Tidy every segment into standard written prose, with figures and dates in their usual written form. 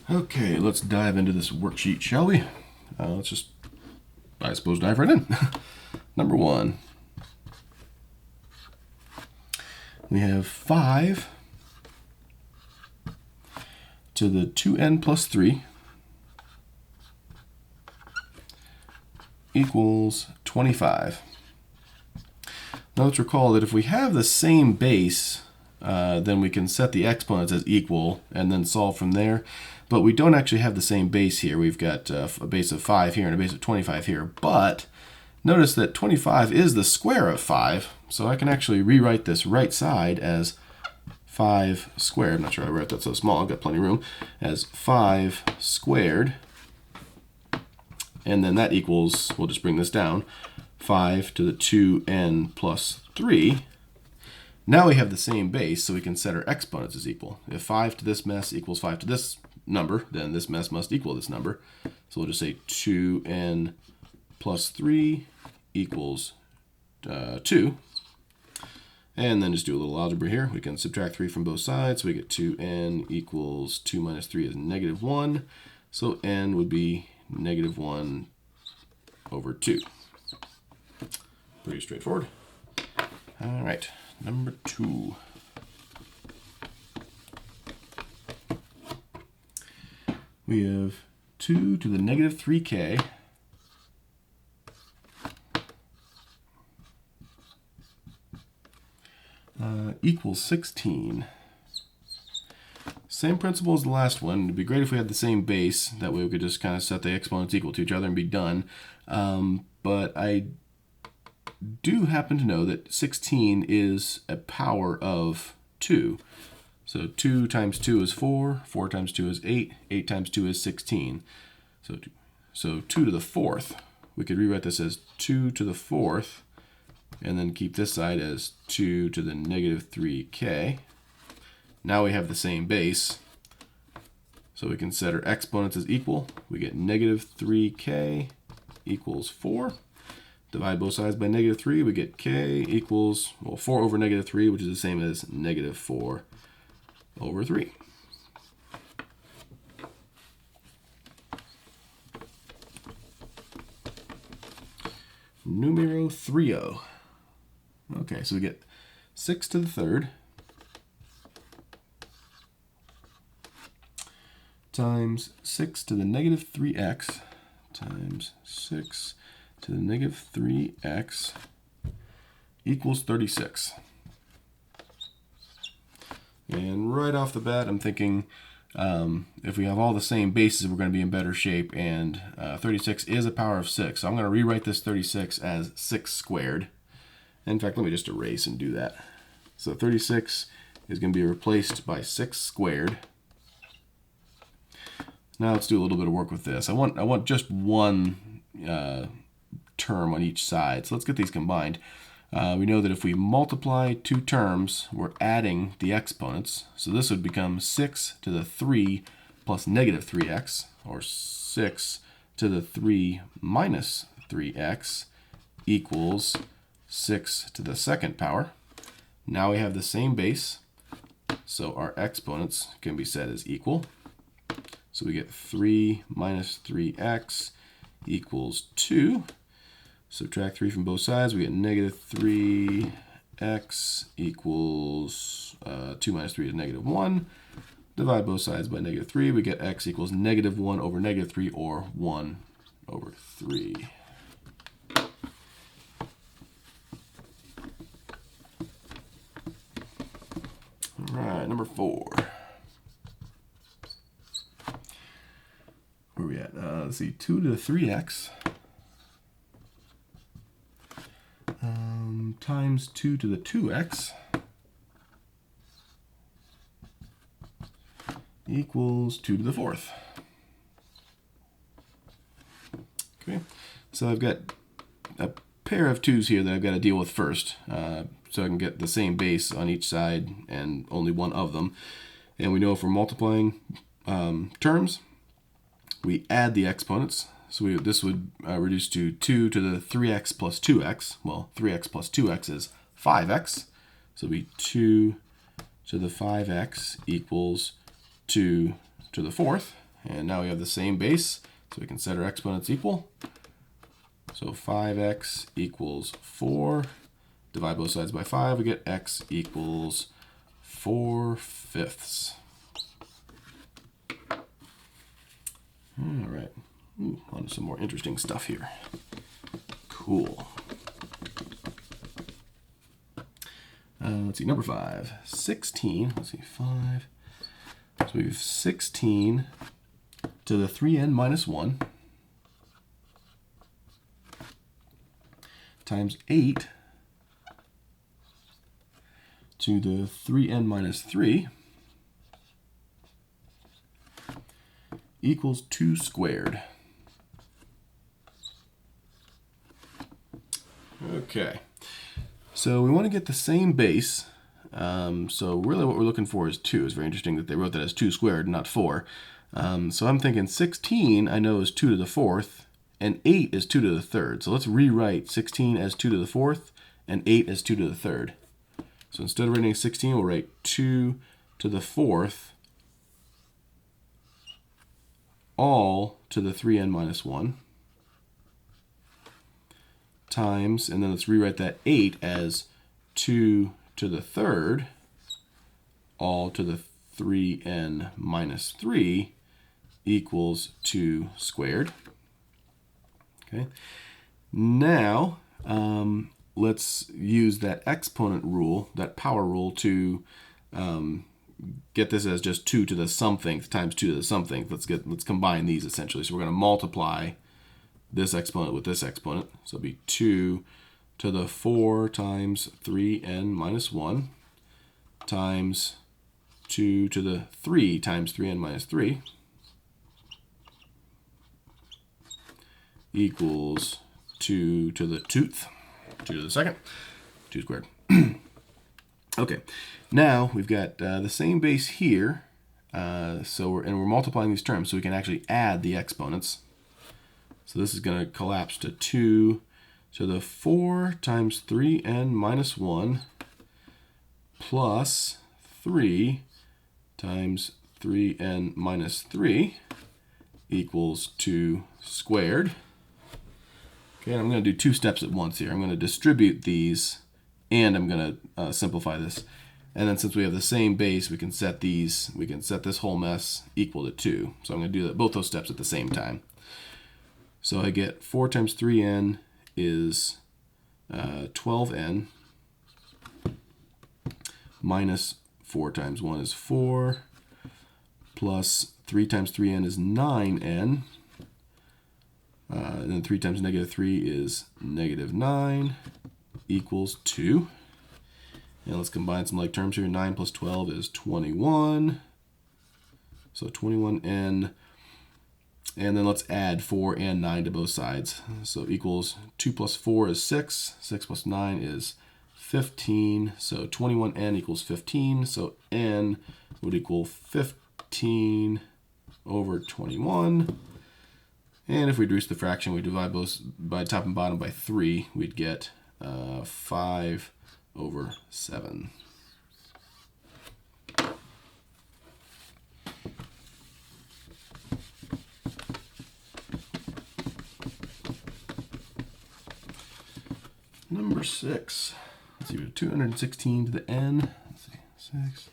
Okay, let's dive into this worksheet, shall we? Let's just, I suppose, dive right in. Number 1. We have 5 to the 2n plus 3 equals 25. Now let's recall that if we have the same base, then we can set the exponents as equal and then solve from there. But we don't actually have the same base here. We've got a base of 5 here and a base of 25 here. But notice that 25 is the square of 5. So I can actually rewrite this right side as 5 squared. I'm not sure I wrote that so small. I've got plenty of room. As 5 squared. And then that equals, we'll just bring this down, 5 to the 2n plus 3. Now we have the same base, so we can set our exponents as equal. If 5 to this mess equals 5 to this number, then this mess must equal this number. So we'll just say 2n plus 3 equals 2. And then just do a little algebra here. We can subtract 3 from both sides. So we get 2n equals 2 minus 3 is negative 1. So n would be negative 1 over 2. Pretty straightforward. All right, number 2. We have 2 to the negative 3k equals 16. Same principle as the last one. It'd be great if we had the same base. That way we could just kind of set the exponents equal to each other and be done. But I do happen to know that 16 is a power of 2. So 2 times 2 is 4, 4 times 2 is 8, 8 times 2 is 16. So 2 to the 4th. We could rewrite this as 2 to the 4th, and then keep this side as 2 to the negative 3k. Now we have the same base, so we can set our exponents as equal. We get negative 3k equals 4. Divide both sides by negative 3, we get k equals, well, 4 over negative 3, which is the same as negative 4 over 3. Numero 3. Okay, so we get 6 to the 3rd times 6 to the negative 3x times 6 to the negative 3x equals 36. And right off the bat, I'm thinking if we have all the same bases, we're going to be in better shape, and 36 is a power of 6. So I'm going to rewrite this 36 as 6 squared. In fact, let me just erase and do that. So 36 is going to be replaced by 6 squared. Now let's do a little bit of work with this. I want just one term on each side. So let's get these combined. We know that if we multiply two terms, we're adding the exponents. So this would become 6 to the 3 plus negative 3x, or 6 to the 3 minus 3x equals 6 to the 2nd power. Now we have the same base, so our exponents can be set as equal. So we get 3 minus 3x equals 2. Subtract 3 from both sides, we get negative 3x equals 2 minus 3 is negative 1. Divide both sides by negative 3, we get x equals negative 1 over negative 3, or 1 over 3. All right, number 4. Where are we at? Let's see, 2 to the 3x times 2 to the 2x equals 2 to the 4th. Okay, so I've got a pair of 2's here that I've got to deal with first, so I can get the same base on each side and only one of them. And we know if we're multiplying terms, we add the exponents. So this would reduce to 2 to the 3x plus 2x. Well, 3x plus 2x is 5x. So it'll be 2 to the 5x equals 2 to the 4th. And now we have the same base, so we can set our exponents equal. So 5x equals 4. Divide both sides by 5, we get x equals 4/5. All right, on to some more interesting stuff here. Cool. Let's see, number 5, 16. Let's see, 5. So we have 16 to the 3n minus 1 times 8 to the 3n minus 3 equals 2 squared. Okay, so we want to get the same base. So really what we're looking for is 2. It's very interesting that they wrote that as 2 squared, not 4. So I'm thinking 16 I know is 2 to the 4th, and 8 is 2 to the 3rd. So let's rewrite 16 as 2 to the 4th, and 8 as 2 to the 3rd. So instead of writing 16, we'll write 2 to the 4th, all to the 3n minus 1, times, and then let's rewrite that 8 as 2 to the 3rd, all to the 3n minus 3 equals 2 squared. Okay. Now, let's use that exponent rule, that power rule, to get this as just 2 to the something times 2 to the something. Let's combine these essentially. So we're going to multiply this exponent with this exponent. So it'll be 2 to the 4 times 3n minus 1 times 2 to the 3 times 3n minus 3 equals 2 to the 2th, 2 to the 2nd, 2 squared. Okay, now we've got the same base here, so we're multiplying these terms, so we can actually add the exponents. So this is going to collapse to 2 to the 4 times 3n minus 1 plus 3 times 3n minus 3 equals 2 squared. Okay, and I'm going to do 2 steps at once here. I'm going to distribute these, and I'm going to simplify this. And then since we have the same base, we can set this whole mess equal to 2. So I'm going to do both those steps at the same time. So I get 4 times 3n is 12n, minus 4 times 1 is 4, plus 3 times 3n is 9n, and then 3 times negative 3 is negative 9, equals 2. And let's combine some like terms here. 9 plus 12 is 21. So 21n. And then let's add 4 and 9 to both sides. So equals 2 plus 4 is 6. 6 plus 9 is 15. So 21n equals 15. So n would equal 15 over 21. And if we reduce the fraction, we divide both by top and bottom by 3, we'd get 5 over 7. Number 6. Let's see, 216 to the n. Let's see, 6.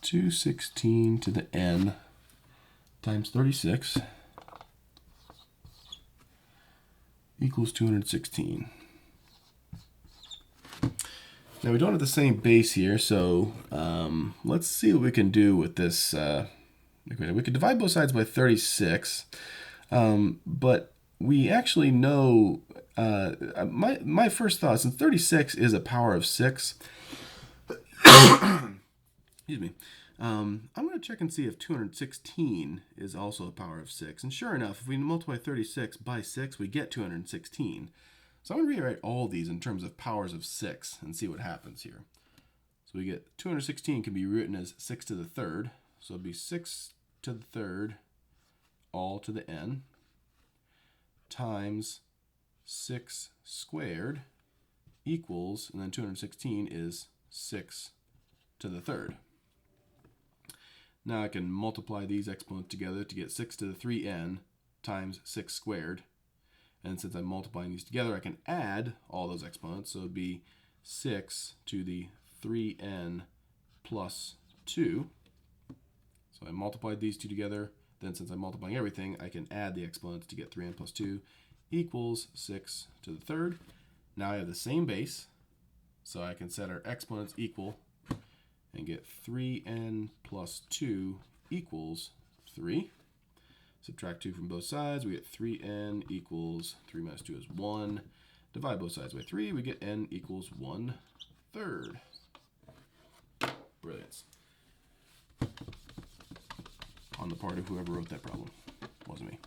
216 to the n times 36 equals 216. Now we don't have the same base here, so let's see what we can do with this. We could divide both sides by 36, but we actually know, my first thought, since 36 is a power of 6, excuse me, I'm going to check and see if 216 is also a power of 6. And sure enough, if we multiply 36 by 6, we get 216. So I'm going to rewrite all these in terms of powers of 6 and see what happens here. So we get 216 can be written as 6 to the 3rd. So it'll be 6 to the 3rd all to the n times 6 squared equals, and then 216 is 6 to the 3rd. Now I can multiply these exponents together to get 6 to the 3n times 6 squared. And since I'm multiplying these together, I can add all those exponents. So it would be 6 to the 3n plus 2. So I multiplied these two together. Then since I'm multiplying everything, I can add the exponents to get 3n plus 2 equals 6 to the third. Now I have the same base, so I can set our exponents equal and get 3n plus 2 equals 3. Subtract 2 from both sides, we get 3n equals 3 minus 2 is 1. Divide both sides by 3, we get n equals 1/3. Brilliance. On the part of whoever wrote that problem. Wasn't me.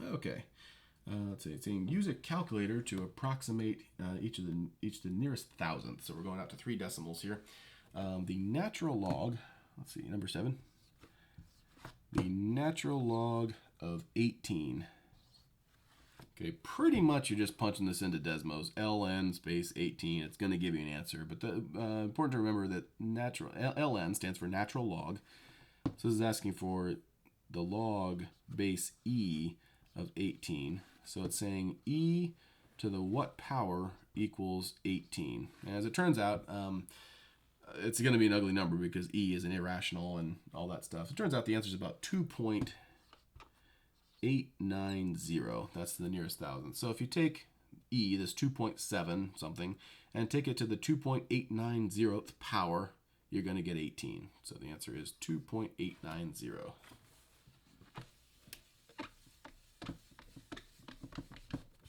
Okay. Let's see. It's saying use a calculator to approximate each to the nearest thousandth. So we're going out to 3 decimals here. The natural log, let's see, number 7. The natural log of 18. Okay, pretty much you're just punching this into Desmos. ln space 18. It's going to give you an answer. But important to remember that ln stands for natural log. So this is asking for the log base e of 18. So it's saying e to the what power equals 18. And as it turns out, it's going to be an ugly number because e is an irrational and all that stuff. It turns out the answer is about 2.890. That's the nearest thousandth. So if you take e, this 2.7 something, and take it to the 2.890th power, you're going to get 18. So the answer is 2.890.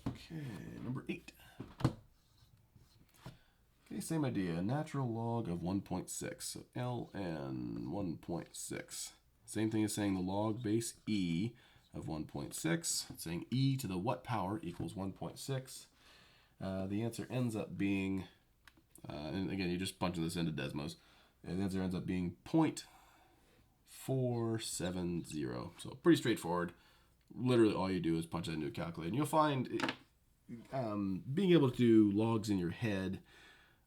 Okay, number 8. Okay, same idea. Natural log of 1.6. So ln 1.6. Same thing as saying the log base e of 1.6. It's saying e to the what power equals 1.6. The answer ends up being, and again, you're just punching this into Desmos. And the answer ends up being 0.470. So pretty straightforward. Literally all you do is punch that into a calculator. And you'll find being able to do logs in your head,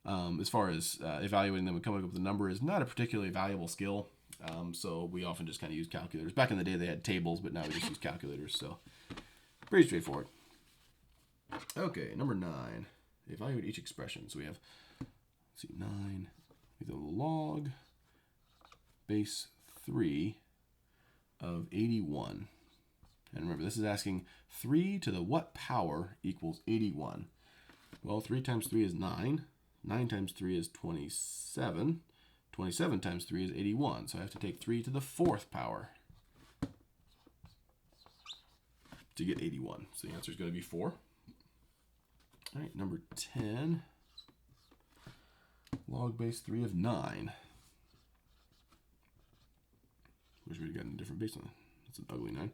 as far as evaluating them and coming up with a number, is not a particularly valuable skill. So we often just kind of use calculators. Back in the day they had tables, but now we just use calculators. So pretty straightforward. Okay, number 9. Evaluate each expression. So we have, let's see, 9. We have the log base 3 of 81. And remember, this is asking 3 to the what power equals 81. Well, 3 times 3 is 9. 9 times 3 is 27. 27 times 3 is 81. So I have to take 3 to the 4th power to get 81. So the answer is going to be 4. All right, number 10. Log base 3 of 9. Wish we'd gotten a different base on that. That's an ugly 9.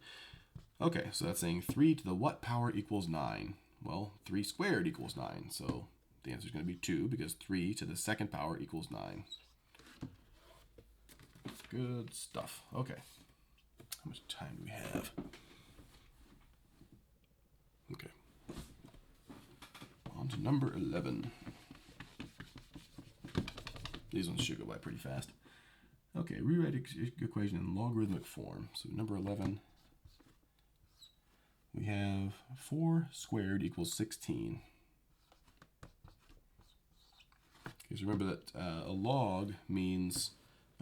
Okay, so that's saying 3 to the what power equals 9? Well, 3 squared equals 9. So the answer is going to be 2 because 3 to the 2nd power equals 9. Good stuff. Okay. How much time do we have? Okay. On to number 11. These ones should go by pretty fast. Okay, rewrite equation in logarithmic form. So number 11, we have 4 squared equals 16. Okay, so remember that a log means,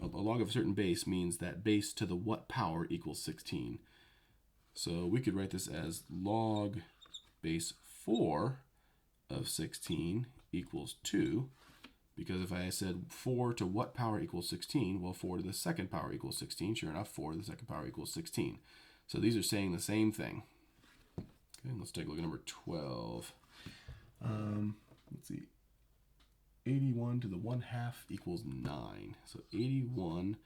a log of a certain base means that base to the what power equals 16. So we could write this as log base 4 of 16 equals 2. Because if I said 4 to what power equals 16, well, 4 to the 2nd power equals 16. Sure enough, 4 to the 2nd power equals 16. So these are saying the same thing. Okay, let's take a look at number 12. Let's see. 81 to the 1/2 equals 9. So 81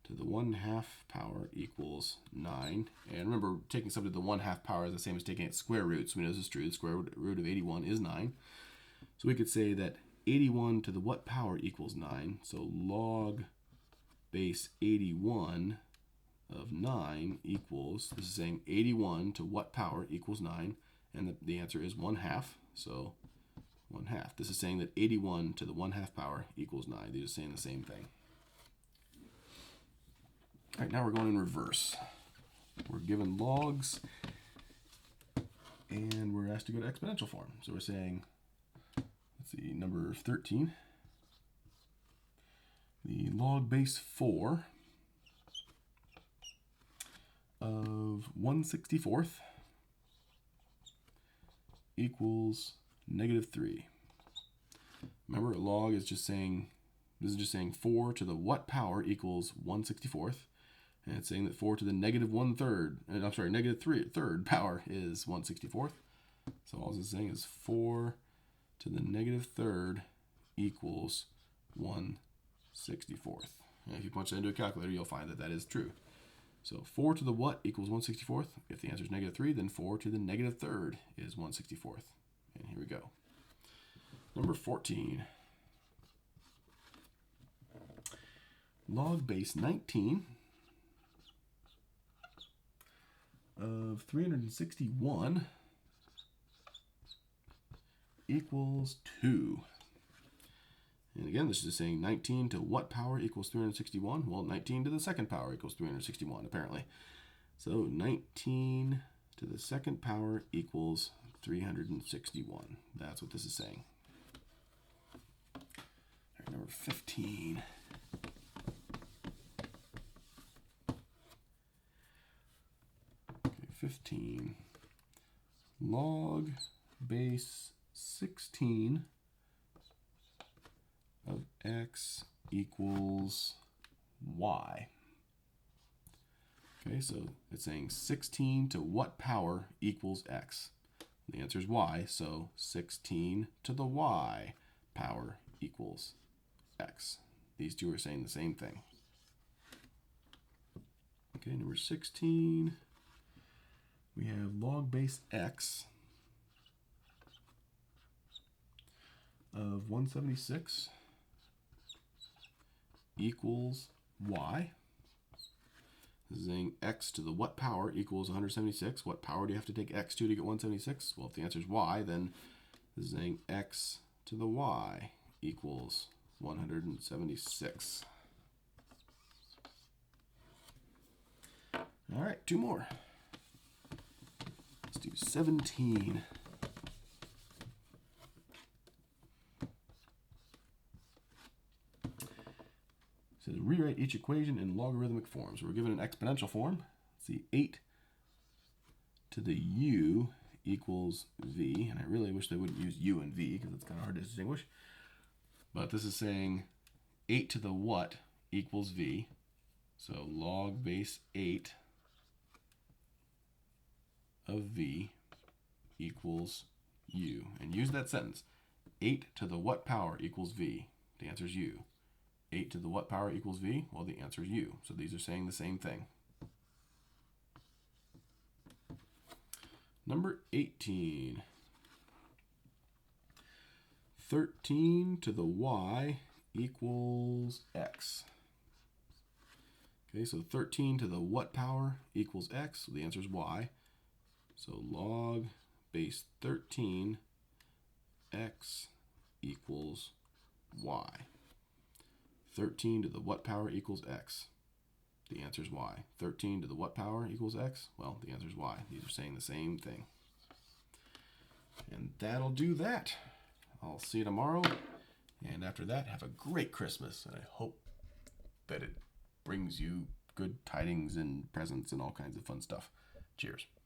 to the 1/2 power equals 9. And remember, taking something to the 1/2 power is the same as taking its square root. So we know this is true. The square root of 81 is 9. So we could say that 81 to the what power equals 9. So log base 81 of 9 equals, this is saying 81 to what power equals 9. And the answer is 1/2. So 1/2. This is saying that 81 to the 1/2 power equals 9. They're just saying the same thing. All right, now we're going in reverse. We're given logs, and we're asked to go to exponential form. So we're saying, let's see, number 13. The log base 4 of 1/64 equals -3. Remember, a log is just saying, this is just saying 4 to the what power equals 1/64. And it's saying that 4 to the -1/3, I'm sorry, -3 power is 1/64. So all it's saying is 4 to the -3 equals 1/64. And if you punch that into a calculator, you'll find that that is true. So 4 to the what equals 1/64. If the answer is -3, then 4 to the -3 is 1/64. And here we go. Number 14. Log base 19 of 361 equals 2. And again, this is just saying 19 to what power equals 361? Well, 19 to the second power equals 361, apparently. So 19 to the second power equals 361. That's what this is saying. All right, number 15. Okay, 15. Log base 16 of x equals y. Okay, so it's saying 16 to what power equals x? The answer is y, so 16 to the y power equals x. These two are saying the same thing. Okay, number 16, we have log base x of 176 equals y. This is saying x to the what power equals 176. What power do you have to take x to get 176? Well, if the answer is y, then this is saying x to the y equals 176. All right, two more. Let's do 17. So to rewrite each equation in logarithmic form. So we're given an exponential form. Let's see, 8 to the u equals v. And I really wish they wouldn't use u and v because it's kind of hard to distinguish. But this is saying 8 to the what equals v. So log base 8 of v equals u. And use that sentence. 8 to the what power equals v? The answer is u. 8 to the what power equals v? Well, the answer is u. So these are saying the same thing. Number 18. 13 to the y equals x. Okay, so 13 to the what power equals x? So the answer is y. So log base 13 x equals y. 13 to the what power equals x? The answer is y. 13 to the what power equals x? Well, the answer is y. These are saying the same thing. And that'll do that. I'll see you tomorrow. And after that, have a great Christmas. And I hope that it brings you good tidings and presents and all kinds of fun stuff. Cheers.